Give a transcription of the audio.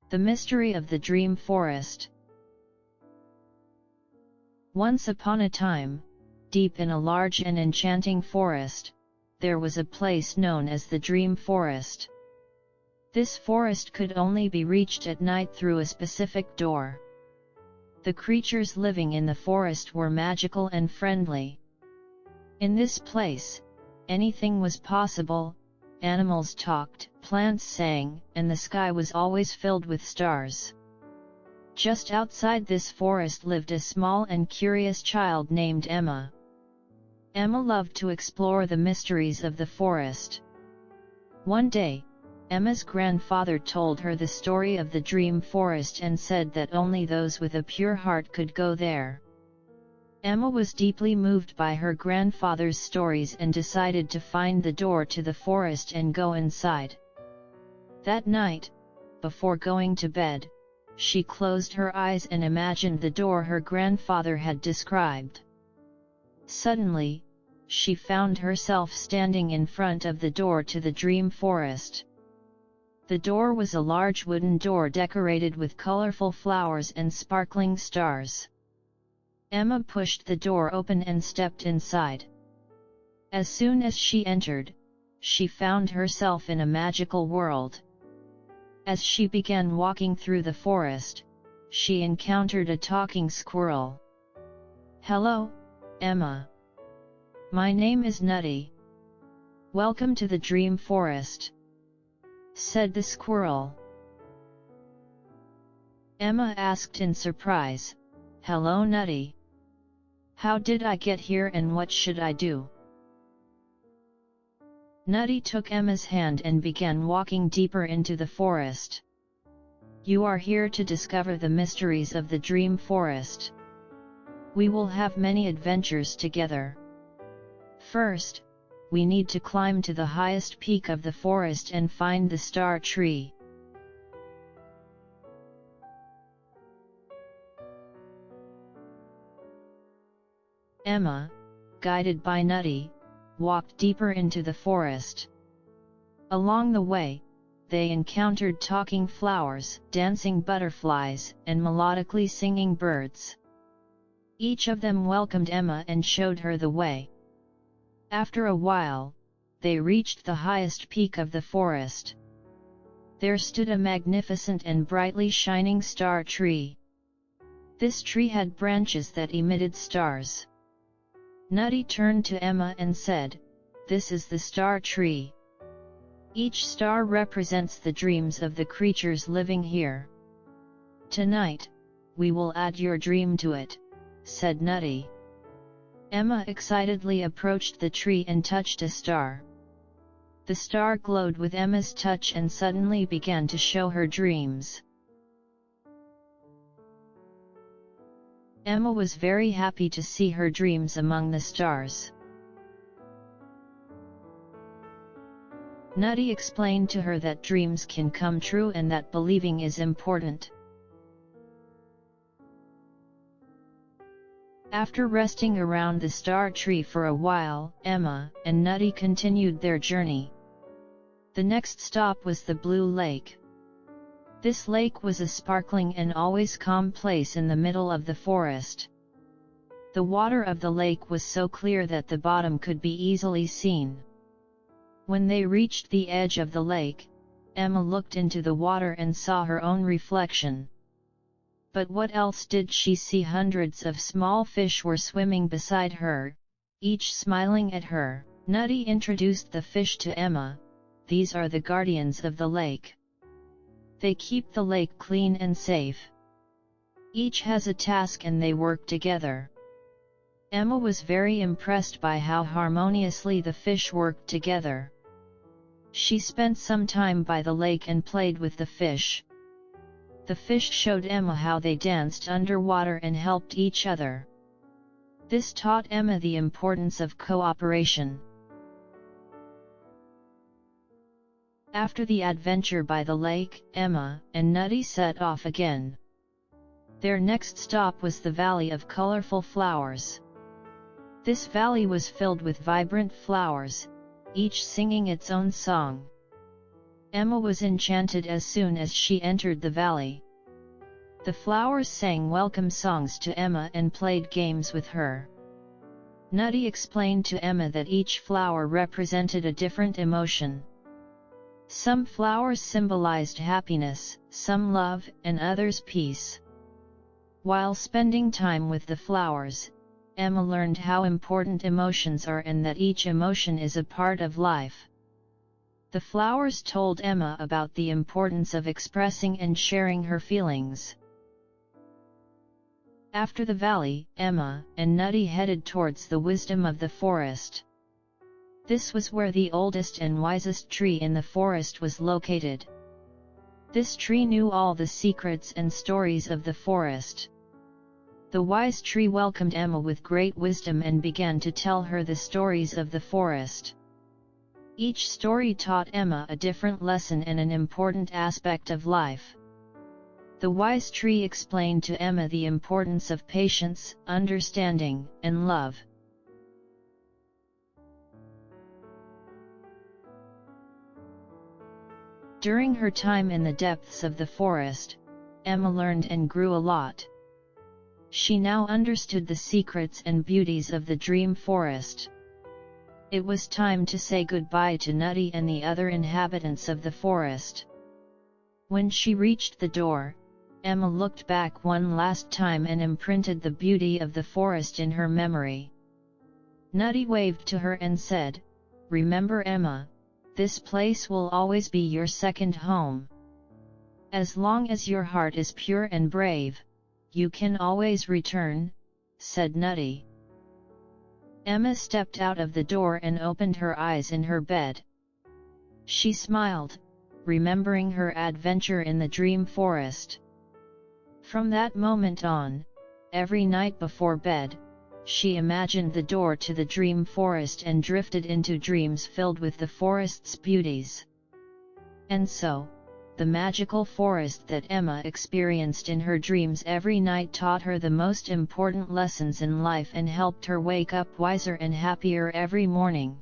The Mystery of the Dream Forest. Once upon a time, deep in a large and enchanting forest, there was a place known as the Dream Forest. This forest could only be reached at night through a specific door. The creatures living in the forest were magical and friendly. In this place, anything was possible. Animals talked, plants sang, and the sky was always filled with stars. Just outside this forest lived a small and curious child named Emma. Emma loved to explore the mysteries of the forest. One day, Emma's grandfather told her the story of the Dream Forest and said that only those with a pure heart could go there. Emma was deeply moved by her grandfather's stories and decided to find the door to the forest and go inside. That night, before going to bed, she closed her eyes and imagined the door her grandfather had described. Suddenly, she found herself standing in front of the door to the Dream Forest. The door was a large wooden door decorated with colorful flowers and sparkling stars. Emma pushed the door open and stepped inside. As soon as she entered, she found herself in a magical world. As she began walking through the forest, she encountered a talking squirrel. "Hello, Emma. My name is Nutty. Welcome to the Dream Forest," said the squirrel. Emma asked in surprise, "Hello, Nutty. How did I get here and what should I do?" Nutty took Emma's hand and began walking deeper into the forest. "You are here to discover the mysteries of the Dream Forest. We will have many adventures together. First, we need to climb to the highest peak of the forest and find the star tree." Emma, guided by Nutty, walked deeper into the forest. Along the way, they encountered talking flowers, dancing butterflies, and melodically singing birds. Each of them welcomed Emma and showed her the way. After a while, they reached the highest peak of the forest. There stood a magnificent and brightly shining star tree. This tree had branches that emitted stars. Nutty turned to Emma and said, "This is the star tree. Each star represents the dreams of the creatures living here. Tonight, we will add your dream to it," said Nutty. Emma excitedly approached the tree and touched a star. The star glowed with Emma's touch and suddenly began to show her dreams. Emma was very happy to see her dreams among the stars. Nutty explained to her that dreams can come true and that believing is important. After resting around the star tree for a while, Emma and Nutty continued their journey. The next stop was the Blue Lake. This lake was a sparkling and always calm place in the middle of the forest. The water of the lake was so clear that the bottom could be easily seen. When they reached the edge of the lake, Emma looked into the water and saw her own reflection. But what else did she see? Hundreds of small fish were swimming beside her, each smiling at her. Nutty introduced the fish to Emma. "These are the guardians of the lake. They keep the lake clean and safe. Each has a task and they work together." Emma was very impressed by how harmoniously the fish worked together. She spent some time by the lake and played with the fish. The fish showed Emma how they danced underwater and helped each other. This taught Emma the importance of cooperation. After the adventure by the lake, Emma and Nutty set off again. Their next stop was the Valley of Colorful Flowers. This valley was filled with vibrant flowers, each singing its own song. Emma was enchanted as soon as she entered the valley. The flowers sang welcome songs to Emma and played games with her. Nutty explained to Emma that each flower represented a different emotion. Some flowers symbolized happiness, some love, and others peace. While spending time with the flowers, Emma learned how important emotions are and that each emotion is a part of life. The flowers told Emma about the importance of expressing and sharing her feelings. After the valley, Emma and Nutty headed towards the wisdom of the forest. This was where the oldest and wisest tree in the forest was located. This tree knew all the secrets and stories of the forest. The wise tree welcomed Emma with great wisdom and began to tell her the stories of the forest. Each story taught Emma a different lesson and an important aspect of life. The wise tree explained to Emma the importance of patience, understanding, and love. During her time in the depths of the forest, Emma learned and grew a lot. She now understood the secrets and beauties of the dream forest. It was time to say goodbye to Nutty and the other inhabitants of the forest. When she reached the door, Emma looked back one last time and imprinted the beauty of the forest in her memory. Nutty waved to her and said, "Remember, Emma, this place will always be your second home. As long as your heart is pure and brave, you can always return," said Nutty. Emma stepped out of the door and opened her eyes in her bed. She smiled, remembering her adventure in the dream forest. From that moment on, every night before bed, she imagined the door to the dream forest and drifted into dreams filled with the forest's beauties. And so, the magical forest that Emma experienced in her dreams every night taught her the most important lessons in life and helped her wake up wiser and happier every morning.